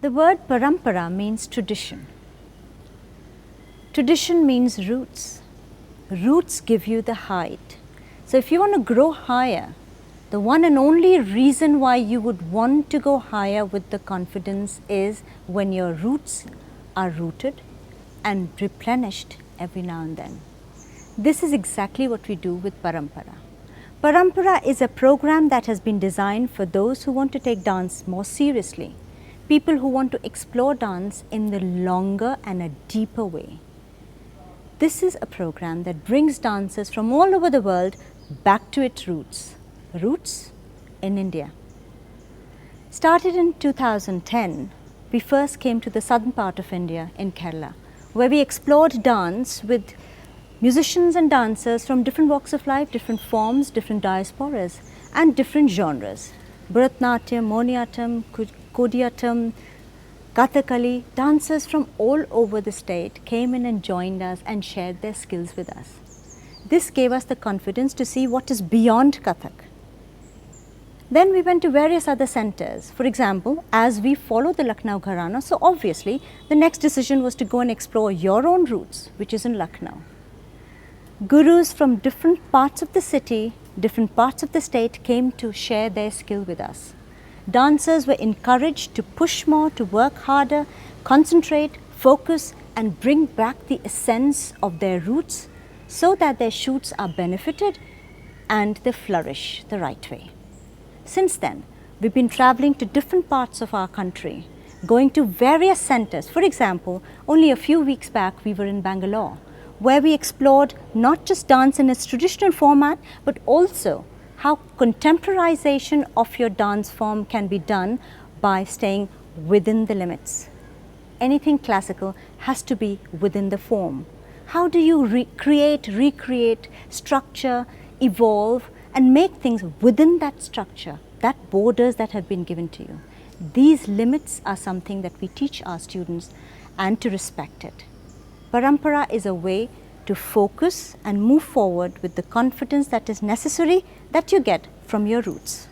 The word Parampara means tradition. Tradition means roots. Roots give you the height. So if you want to grow higher, the one and only reason why you would want to go higher with the confidence is when your roots are rooted and replenished every now and then. This is exactly what we do with Parampara. Parampara is a program that has been designed for those who want to take dance more seriously, people who want to explore dance in the longer and a deeper way. This is a program that brings dancers from all over the world back to its roots in India. Started in 2010, we first came to the southern part of India in Kerala, where we explored dance with musicians and dancers from different walks of life, different forms, different diasporas and different genres. Bharatanatyam, Moniatam, Kodiyatam, Kathakali, dancers from all over the state came in and joined us and shared their skills with us. This gave us the confidence to see what is beyond Kathak. Then we went to various other centers. For example, as we follow the Lucknow Gharana, so obviously the next decision was to go and explore your own roots, which is in Lucknow. Gurus from different parts of the city, different parts of the state came to share their skill with us. Dancers were encouraged to push more, to work harder, concentrate, focus and bring back the essence of their roots so that their shoots are benefited and they flourish the right way. Since then, we've been traveling to different parts of our country, going to various centers. For example, only a few weeks back we were in Bangalore, where we explored not just dance in its traditional format, but also how contemporization of your dance form can be done by staying within the limits. Anything classical has to be within the form. How do you recreate, structure, evolve, and make things within that structure, that borders that have been given to you? These limits are something that we teach our students and to respect it. Parampara is a way to focus and move forward with the confidence that is necessary that you get from your roots.